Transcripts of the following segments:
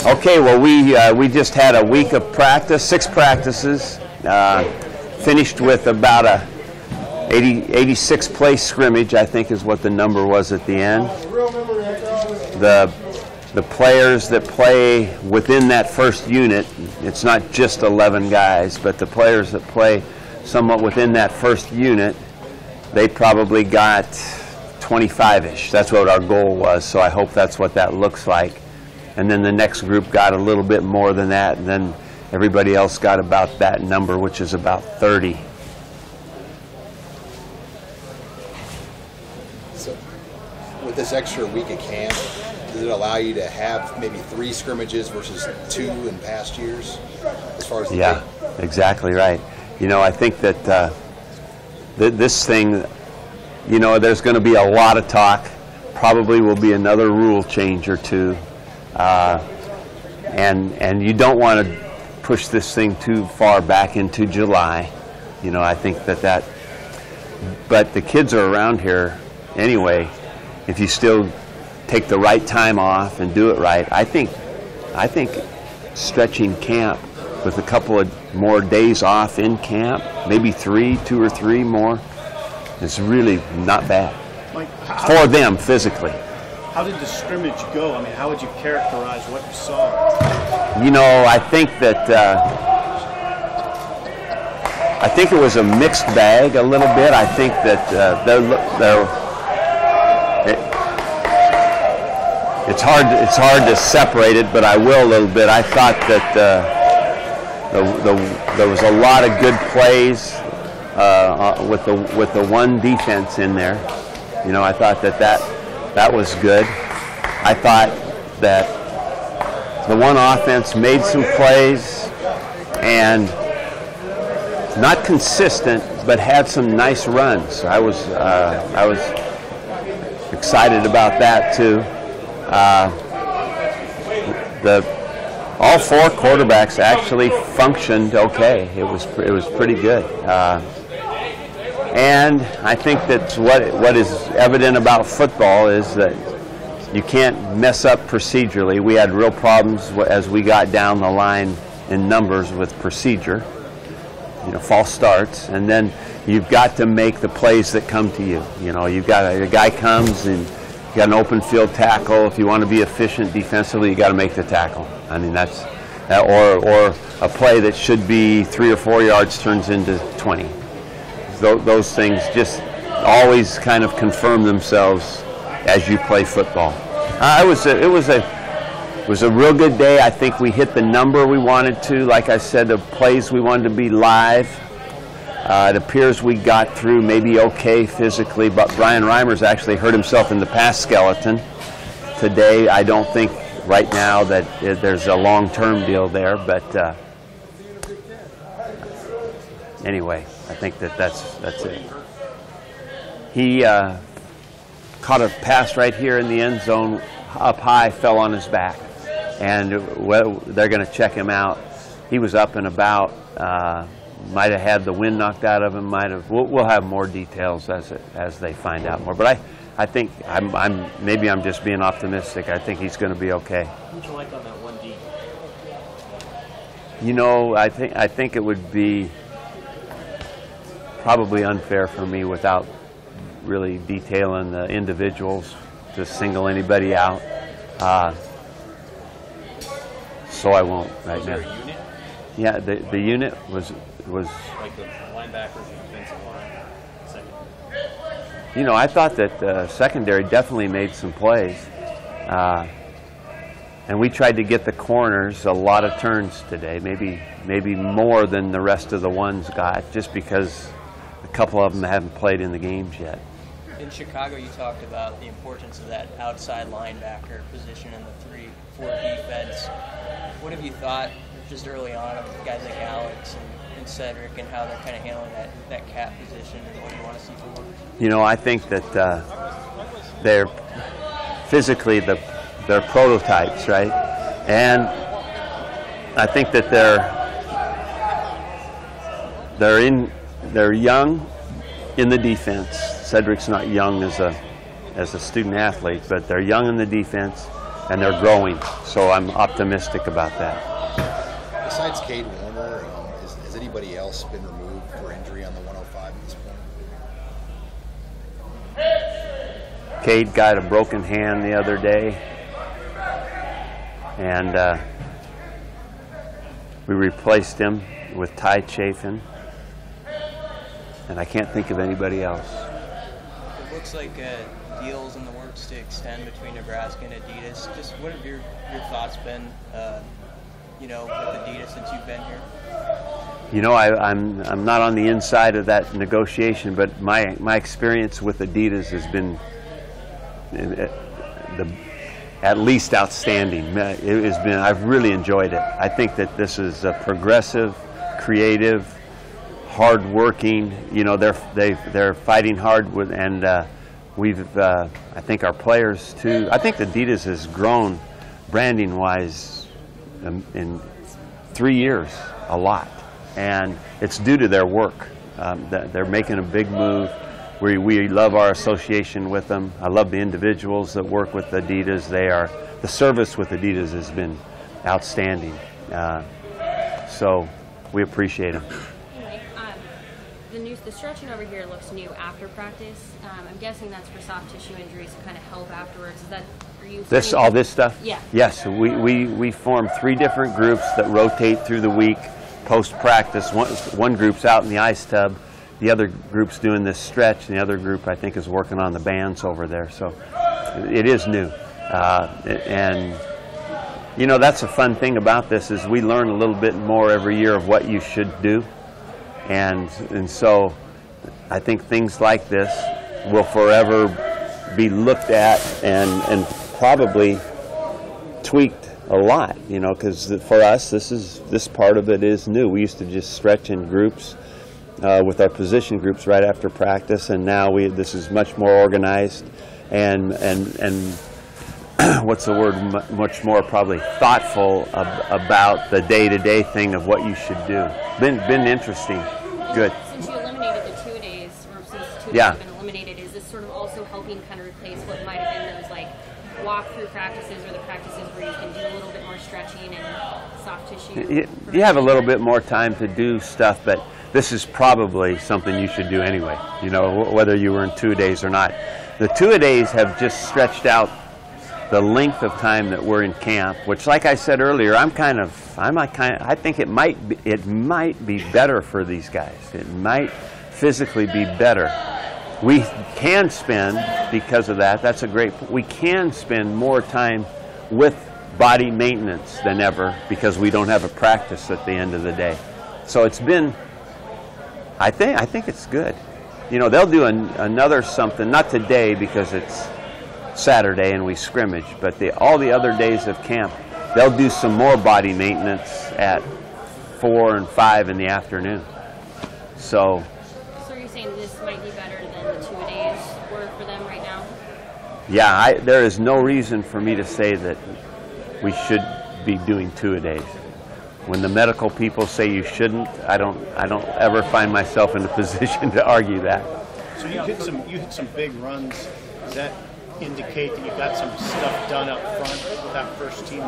Okay, well, we just had a week of practice, 6 practices, finished with about a 86 place scrimmage, I think is what the number was at the end. The players that play within that first unit, it's not just 11 guys, but the players that play somewhat within that first unit, they probably got 25-ish. That's what our goal was, so I hope that's what that looks like. And then the next group got a little bit more than that, and then everybody else got about that number, which is about 30. So with this extra week of camp, does it allow you to have maybe 3 scrimmages versus 2 in past years as far as the Yeah, exactly right. You know, I think that this thing, you know, there's going to be a lot of talk. Probably will be another rule change or two. And you don't want to push this thing too far back into July. You know, I think that but the kids are around here anyway. If you still take the right time off and do it right, I think stretching camp with a couple of more days off in camp, maybe 2 or 3 more, is really not bad. Mike, for them physically. How did the scrimmage go? I mean, how would you characterize what you saw? You know, I think that it was a mixed bag a little bit. I think that it's hard to separate it, but I will a little bit. I thought that there was a lot of good plays with the one defense in there. You know, I thought that was good. I thought that the one offense made some plays and not consistent, but had some nice runs. I was excited about that too. All 4 quarterbacks actually functioned okay. It was pretty good. And I think that what is evident about football is that you can't mess up procedurally. We had real problems as we got down the line in numbers with procedure, you know, false starts, and then you've got to make the plays that come to you. You know, you've got a guy comes and you got an open field tackle. If you want to be efficient defensively, you got to make the tackle. I mean, that's or a play that should be 3 or 4 yards turns into 20. Those things just always kind of confirm themselves as you play football. It was a real good day. I think we hit the number we wanted to. Like I said, the plays we wanted to be live. It appears we got through maybe okay physically, but Brian Reimer's actually hurt himself in the pass skeleton today. I don't think right now that there's a long-term deal there, but anyway, I think that's it. He caught a pass right here in the end zone, up high, fell on his back, and they're going to check him out. He was up and about. Might have had the wind knocked out of him. We'll have more details as they find out more. But I think maybe I'm just being optimistic. I think he's going to be okay. Who'd you like on that 1D? You know, I think it would be probably unfair for me without really detailing the individuals to single anybody out. So I won't right now. Was there a unit? Yeah, the unit was like the linebackers and defensive line. Second. You know, I thought that secondary definitely made some plays. And we tried to get the corners a lot of turns today, maybe more than the rest of the ones got, just because a couple of them haven't played in the games yet. In Chicago, you talked about the importance of that outside linebacker position in the 3-4 defense. What have you thought just early on of guys like Alex and Cedric and how they're kind of handling that cap position, and what do you want to see from them? You know, I think that they're physically they're prototypes, right? And I think that they're young in the defense. Cedric's not young as a student athlete, but they're young in the defense. and they're growing. So I'm optimistic about that. Besides Cade Warner, has anybody else been removed for injury on the 105 at this point? Cade got a broken hand the other day, and we replaced him with Ty Chafin, and I can't think of anybody else. It looks like deals in the works to extend between Nebraska and Adidas. Just what have your thoughts been, with Adidas since you've been here? You know, I'm not on the inside of that negotiation, but my experience with Adidas has been at least outstanding. It has been. I've really enjoyed it. I think that this is a progressive, creative, hard-working. You know, they're fighting hard with, and I think our players too. I think Adidas has grown branding-wise in 3 years a lot, and it's due to their work. They're making a big move. We love our association with them. I love the individuals that work with Adidas. The service with Adidas has been outstanding. So we appreciate them. The stretching over here looks new after practice. I'm guessing that's for soft tissue injuries to kind of help afterwards. Is that for you? All this stuff? Yeah. Yes, we form 3 different groups that rotate through the week post-practice. One group's out in the ice tub. The other group's doing this stretch, and the other group, I think, is working on the bands over there. So it is new. And, you know, that's a fun thing about this is we learn a little bit more every year of what you should do. And so I think things like this will forever be looked at and probably tweaked a lot, you know, because for us, this part of it is new. We used to just stretch in groups with our position groups right after practice, and now this is much more organized and what's the word? Much more probably thoughtful about the day-to-day thing of what you should do. Been interesting. Good. Since you eliminated the 2 days, or since 2 days Yeah. have been eliminated, is this sort of also helping kind of replace what might have been those like walk-through practices or the practices where you can do a little bit more stretching and soft tissue? You have a little bit more time to do stuff, but this is probably something you should do anyway, you know, whether you were in 2 days or not. The 2 days have just stretched out the length of time that we're in camp, which, like I said earlier, I think it might be better for these guys. It might physically be better. We can spend, because of that, we can spend more time with body maintenance than ever because we don't have a practice at the end of the day. So it's been, I think it's good. You know, they'll do another something, not today because it's Saturday and we scrimmage, but all the other days of camp, they'll do some more body maintenance at 4 and 5 in the afternoon. So you're saying this might be better than the 2 days were for them right now? yeah, there is no reason for me to say that we should be doing 2 a days. When the medical people say you shouldn't, I don't ever find myself in a position to argue that. So you hit some big runs. Does that indicate that you got some stuff done up front with that first team?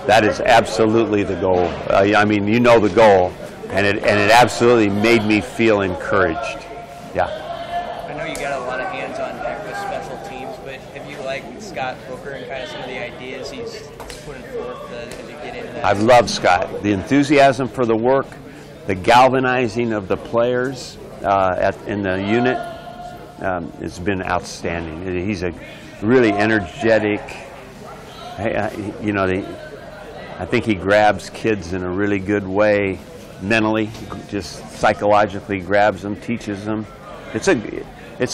That is absolutely the goal. I mean, you know the goal, and it absolutely made me feel encouraged. Yeah. I know you got a lot of hands-on deck with special teams, but have you liked Scott Booker and kind of some of the ideas he's putting forth as you get into that? I've loved Scott. The enthusiasm for the work, the galvanizing of the players in the unit, it's been outstanding. He's a really energetic, you know, I think he grabs kids in a really good way mentally, just psychologically grabs them, teaches them. It's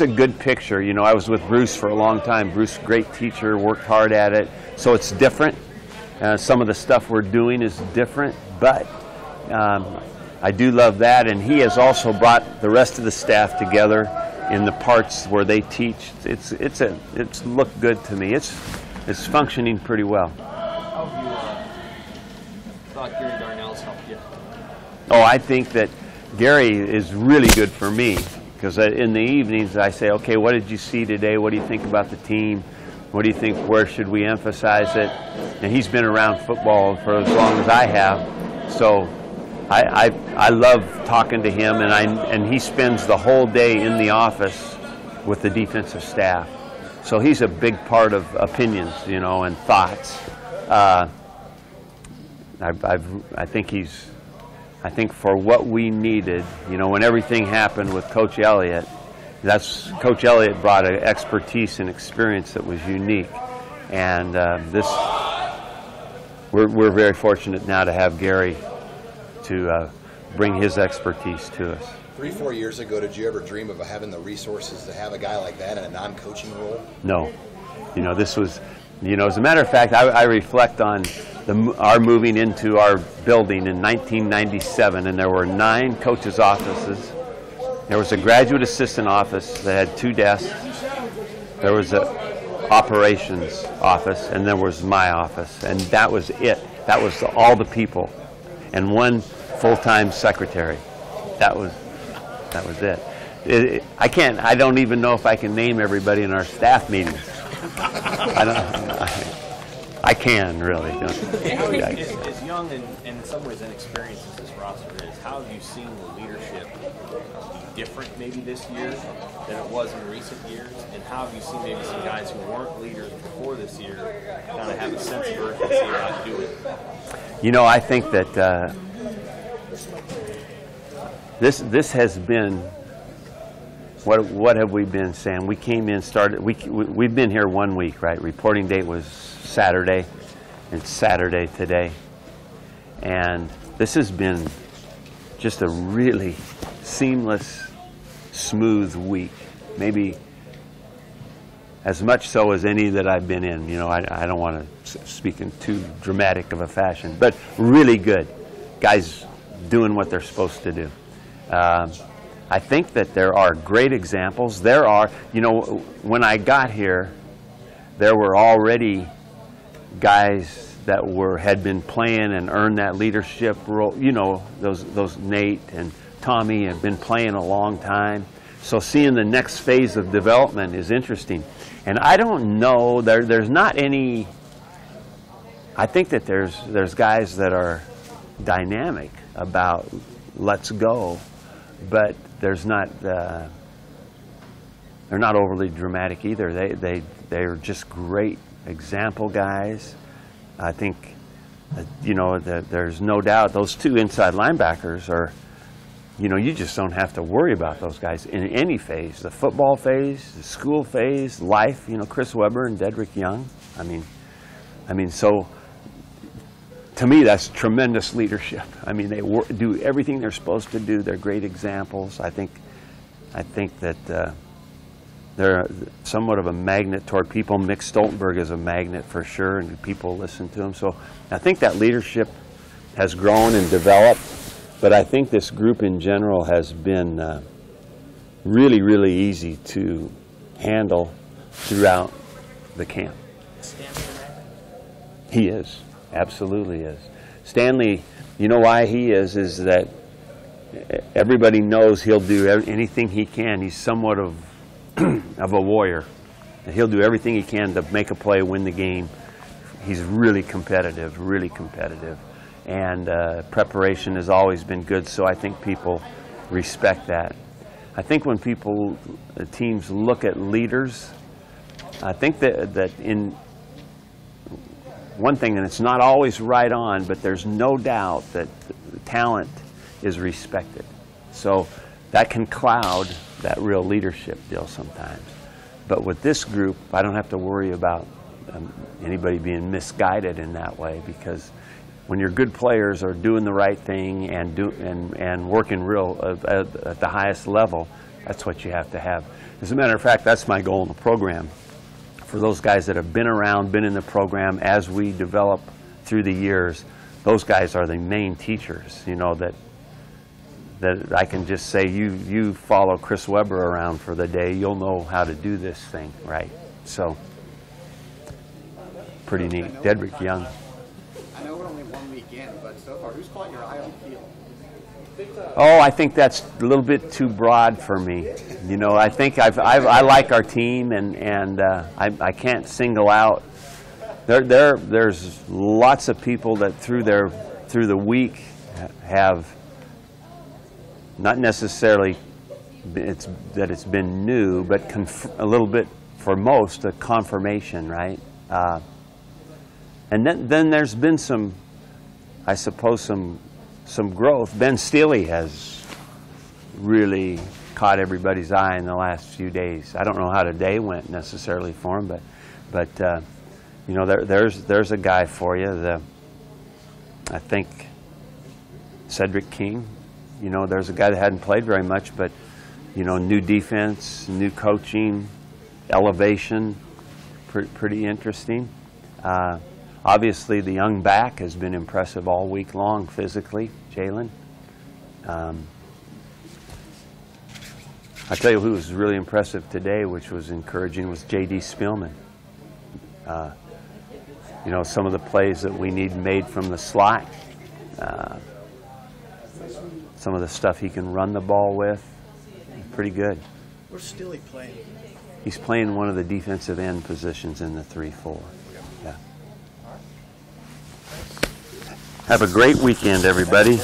a good picture. You know, I was with Bruce for a long time. Bruce, great teacher, worked hard at it. So it's different. Some of the stuff we're doing is different, but I do love that. And he has also brought the rest of the staff together in the parts where they teach. It's looked good to me. It's functioning pretty well. How have you thought Gary Darnell's helped you? Oh, I think that Gary is really good for me because in the evenings I say, okay, what did you see today? What do you think about the team? What do you think? Where should we emphasize it? And he's been around football for as long as I have, so I love talking to him, and he spends the whole day in the office with the defensive staff. So he's a big part of opinions, you know, and thoughts. I think for what we needed, you know, when everything happened with Coach Elliott, Coach Elliott brought an expertise and experience that was unique, and we're very fortunate now to have Gary to bring his expertise to us. 3-4 years ago, did you ever dream of having the resources to have a guy like that in a non-coaching role? No. You know, this was, you know, as a matter of fact, I reflect on our moving into our building in 1997, and there were 9 coaches' offices. There was a graduate assistant office that had 2 desks. There was an operations office, and there was my office, and that was it. That was all the people, and 1 full-time secretary. That was it. I don't even know if I can name everybody in our staff meetings. I can really. As young and in some ways inexperienced as this roster is, how have you seen the leadership be different maybe this year than it was in recent years? And how have you seen maybe some guys who weren't leaders before this year kind of have a sense of urgency about doing it? You know, I think that this has been, what have we been saying? We came in, we've been here 1 week, right? Reporting date was Saturday. It's Saturday today. And this has been just a really seamless, smooth week. Maybe as much so as any that I've been in. You know, I don't want to speak in too dramatic of a fashion, but really good. Guys doing what they're supposed to do. I think that there are great examples. There are, you know, when I got here, there were already guys that had been playing and earned that leadership role. You know, those Nate and Tommy have been playing a long time. So seeing the next phase of development is interesting. And I don't know, there's not any, I think that there's guys that are dynamic about let's go, but there's not, they're not overly dramatic either. They're just great example guys. I think, you know, there's no doubt those 2 inside linebackers are, you know, you just don't have to worry about those guys in any phase, the football phase, the school phase, life, you know, Chris Webber and Dedrick Young. I mean, so to me, that's tremendous leadership. I mean, they do everything they're supposed to do. They're great examples. I think that they're somewhat of a magnet toward people. Mick Stoltenberg is a magnet for sure, and people listen to him. So I think that leadership has grown and developed, but I think this group in general has been really, really easy to handle throughout the camp. He is. Absolutely is. Stanley, you know why he is that everybody knows he'll do anything he can. He's somewhat of a warrior. He'll do everything he can to make a play, win the game. He's really competitive, and preparation has always been good, so I think people respect that. I think when teams look at leaders, I think that in one thing, and it's not always right on, but there's no doubt that talent is respected. So that can cloud that real leadership deal sometimes. But with this group, I don't have to worry about anybody being misguided in that way, because when your good players are doing the right thing and working real at the highest level, that's what you have to have. As a matter of fact, that's my goal in the program. For those guys that have been around, been in the program, as we develop through the years, those guys are the main teachers, you know, that I can just say, you follow Chris Webber around for the day, you'll know how to do this thing, right? So, pretty neat. Dedrick Young. I know we're only 1 week in, but so far, who's caught your eye on the field? Oh, I think that's a little bit too broad for me. You know, I think I like our team, and I can't single out. There's lots of people that through the week have not necessarily it's been new, but a little bit for most a confirmation, right? And then there's been some, I suppose, some growth. Ben Steely has really caught everybody's eye in the last few days. I don't know how today went necessarily for him, but you know, there's a guy for you. I think Cedric King. You know, there's a guy that hadn't played very much, but you know, new defense, new coaching, elevation, pretty interesting. Obviously, the young back has been impressive all week long physically, Jalen. I tell you who was really impressive today, which was encouraging, was J.D. Spielman. You know, some of the plays that we need made from the slot, some of the stuff he can run the ball with, pretty good. Where's Steely playing? He's playing one of the defensive end positions in the 3-4. Yeah. Have a great weekend, everybody.